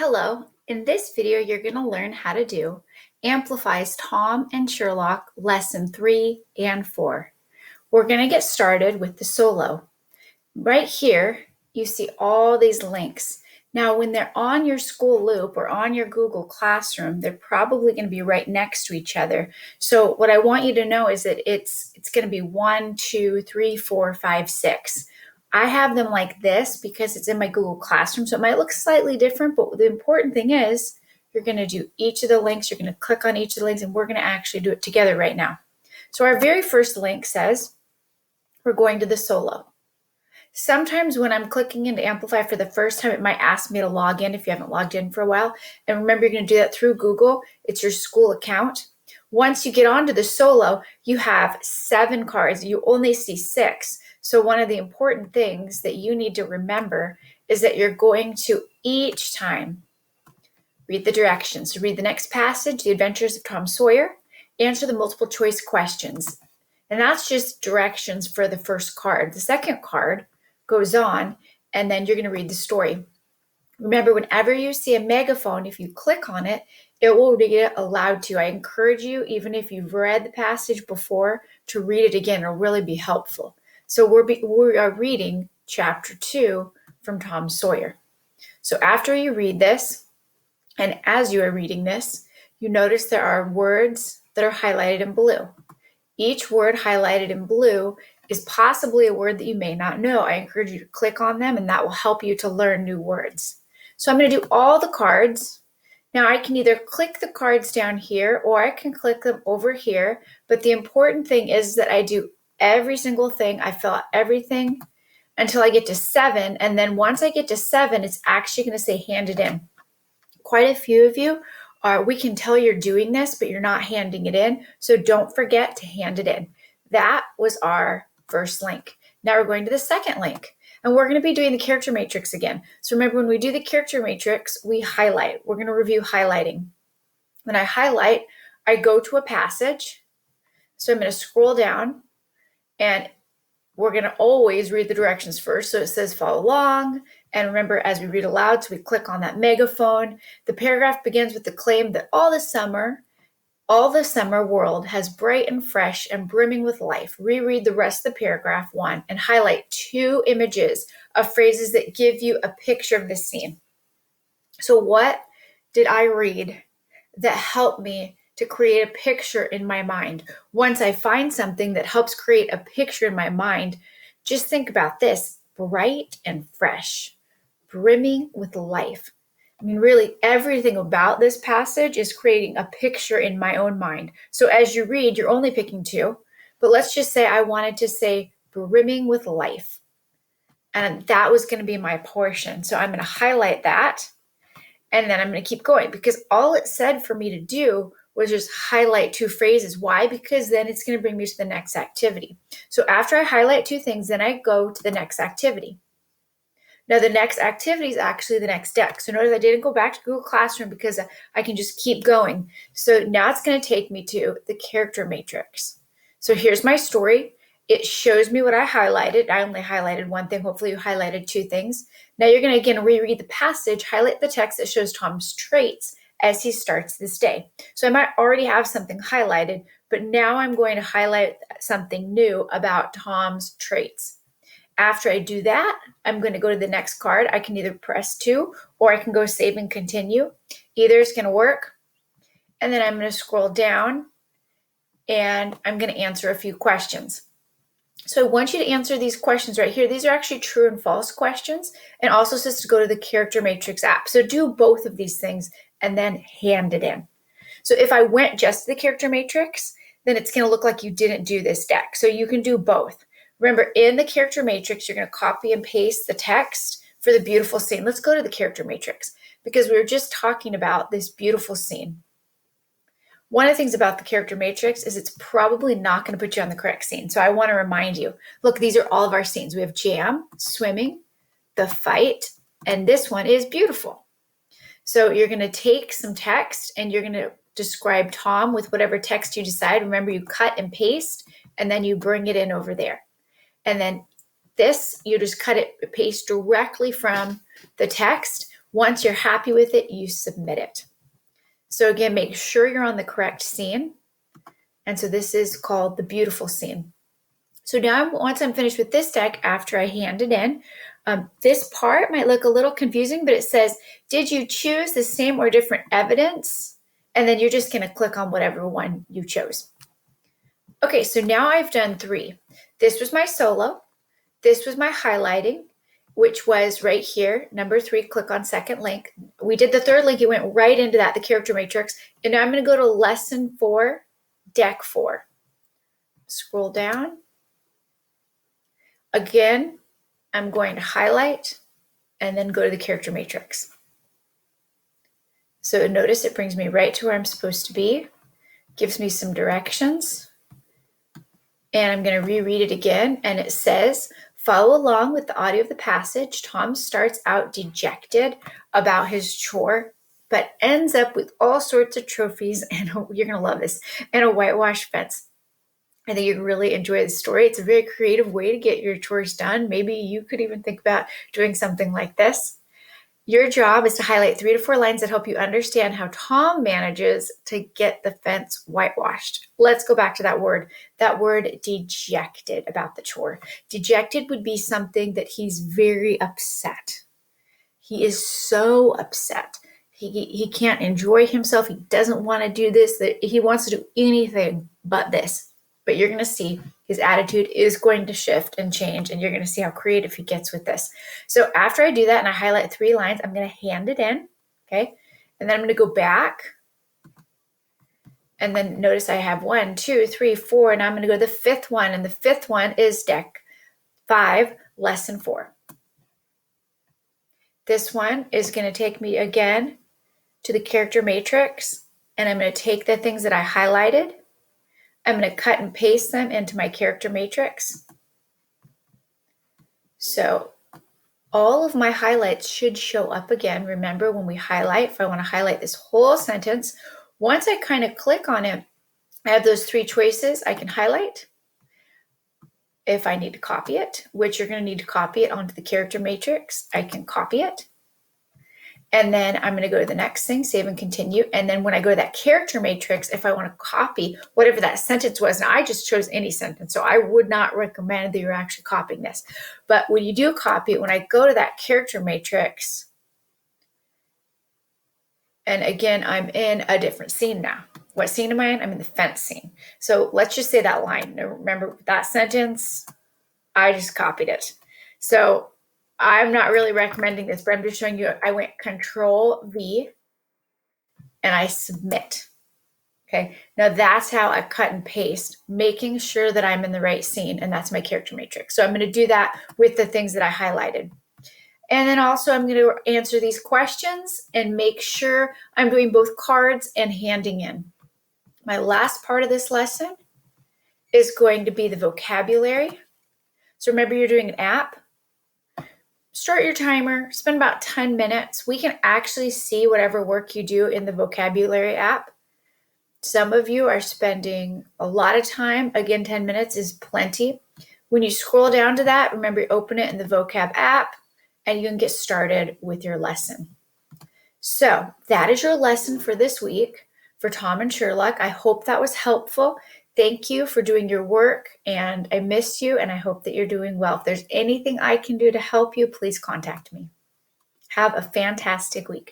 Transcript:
Hello, in this video you're going to learn how to do Amplify's Tom and Sherlock Lesson 3 and 4. We're going to get started with the solo. Right here you see all these links. Now when they're on your school loop or on your Google Classroom, they're probably going to be right next to each other. So what I want you to know is that it's going to be 1, 2, 3, 4, 5, 6. I have them like this because it's in my Google Classroom, so it might look slightly different, but the important thing is you're going to do each of the links, you're going to click on each of the links, and we're going to actually do it together right now. So our very first link says we're going to the solo. Sometimes when I'm clicking into Amplify for the first time, it might ask me to log in if you haven't logged in for a while. And remember, you're going to do that through Google. It's your school account. Once you get onto the solo, you have 7 cards. You only see 6. So one of the important things that you need to remember is that you're going to each time read the directions. So read the next passage, The Adventures of Tom Sawyer, answer the multiple choice questions. And that's just directions for the first card. The second card goes on, and then you're going to read the story. Remember, whenever you see a megaphone, if you click on it, it will read it aloud to you. I encourage you, even if you've read the passage before, to read it again. It'll really be helpful. So we are reading chapter 2 from Tom Sawyer. So after you read this, and as you are reading this, you notice there are words that are highlighted in blue. Each word highlighted in blue is possibly a word that you may not know. I encourage you to click on them, and that will help you to learn new words. So I'm going to do all the cards. Now I can either click the cards down here or I can click them over here, but the important thing is that I do every single thing. I fill out everything until I get to 7, and then once I get to 7, it's actually going to say handed in. Quite a few of you we can tell you're doing this, but you're not handing it in, so don't forget to hand it in. That was our first link. Now we're going to the second link, and we're going to be doing the character matrix again. So remember, when we do the character matrix, we highlight. We're going to review highlighting. When I highlight, I go to a passage. So I'm going to scroll down, and we're going to always read the directions first. So it says follow along. And remember, as we read aloud, so we click on that megaphone. The paragraph begins with the claim that all the summer world has bright and fresh and brimming with life. Reread the rest of the paragraph 1 and highlight 2 images of phrases that give you a picture of the scene. So what did I read that helped me to create a picture in my mind? Once I find something that helps create a picture in my mind, just think about this: bright and fresh, brimming with life. I mean, really everything about this passage is creating a picture in my own mind. So as you read, you're only picking 2, but let's just say I wanted to say brimming with life, and that was going to be my portion. So I'm going to highlight that, and then I'm going to keep going, because all it said for me to do was just highlight 2 phrases. Why? Because then it's going to bring me to the next activity. So after I highlight 2 things, then I go to the next activity. Now the next activity is actually the next deck. So notice I didn't go back to Google Classroom because I can just keep going. So now it's going to take me to the character matrix. So here's my story. It shows me what I highlighted. I only highlighted 1 thing. Hopefully you highlighted 2 things. Now you're going to again reread the passage, highlight the text that shows Tom's traits as he starts this day. So I might already have something highlighted, but now I'm going to highlight something new about Tom's traits. After I do that, I'm going to go to the next card. I can either press 2 or I can go save and continue. Either is going to work. And then I'm going to scroll down and I'm going to answer a few questions. So I want you to answer these questions right here. These are actually true and false questions, and also says to go to the character matrix app. So do both of these things and then hand it in. So if I went just to the character matrix, then it's going to look like you didn't do this deck. So you can do both. Remember, in the character matrix, you're going to copy and paste the text for the beautiful scene. Let's go to the character matrix, because we were just talking about this beautiful scene. One of the things about the character matrix is it's probably not going to put you on the correct scene. So I want to remind you, look, these are all of our scenes. We have jam, swimming, the fight, and this one is beautiful. So you're going to take some text and you're going to describe Tom with whatever text you decide. Remember, you cut and paste, and then you bring it in over there. And then this, you just cut it, paste directly from the text Once you're happy with it, you submit it. So again, make sure you're on the correct scene. And so this is called the beautiful scene. So now once I'm finished with this deck, after I hand it in, this part might look a little confusing, but it says, did you choose the same or different evidence? And then you're just going to click on whatever one you chose. Okay, so now I've done 3. This was my solo. This was my highlighting, which was right here, number 3, click on second link. We did the third link, it went right into that, the character matrix. And now I'm going to go to lesson 4, deck 4. Scroll down. Again, I'm going to highlight and then go to the character matrix. So notice it brings me right to where I'm supposed to be, gives me some directions, and I'm going to reread it again. And it says, follow along with the audio of the passage. Tom starts out dejected about his chore, but ends up with all sorts of trophies, and you're going to love this, and a whitewashed fence. I think you'd really enjoy the story. It's a very creative way to get your chores done. Maybe you could even think about doing something like this. Your job is to highlight 3 to 4 lines that help you understand how Tom manages to get the fence whitewashed. Let's go back to that word dejected about the chore. Dejected would be something that he's very upset. He is so upset. He can't enjoy himself. He doesn't want to do this. He wants to do anything but this. But you're going to see his attitude is going to shift and change, and you're going to see how creative he gets with this. So after I do that and I highlight 3 lines, I'm going to hand it in, okay? And then I'm going to go back. And then notice I have 1, 2, 3, 4, and I'm going to go to the 5th one. And the 5th one is deck 5, lesson 4. This one is going to take me again to the character matrix, and I'm going to take the things that I highlighted. I'm going to cut and paste them into my character matrix. So all of my highlights should show up again. Remember, when we highlight, if I want to highlight this whole sentence, once I kind of click on it, I have those 3 choices. I can highlight. If I need to copy it, which you're going to need to copy it onto the character matrix, I can copy it. And then I'm going to go to the next thing, save and continue. And then when I go to that character matrix, if I want to copy whatever that sentence was, now I just chose any sentence, so I would not recommend that you're actually copying this. But when you do copy it, when I go to that character matrix, and again, I'm in a different scene now. What scene am I in? I'm in the fence scene. So let's just say that line. Now remember that sentence, I just copied it. So I'm not really recommending this, but I'm just showing you, I went Control V and I submit. Okay, now that's how I cut and paste, making sure that I'm in the right scene, and that's my character matrix. So I'm going to do that with the things that I highlighted. And then also I'm going to answer these questions and make sure I'm doing both cards and handing in. My last part of this lesson is going to be the vocabulary. So remember, you're doing an app. Start your timer, spend about 10 minutes. We can actually see whatever work you do in the vocabulary app. Some of you are spending a lot of time. Again, 10 minutes is plenty. When you scroll down to that, remember, open it in the vocab app and you can get started with your lesson. So that is your lesson for this week for Tom and Sherlock. I hope that was helpful. Thank you for doing your work, and I miss you, and I hope that you're doing well. If there's anything I can do to help you, please contact me. Have a fantastic week.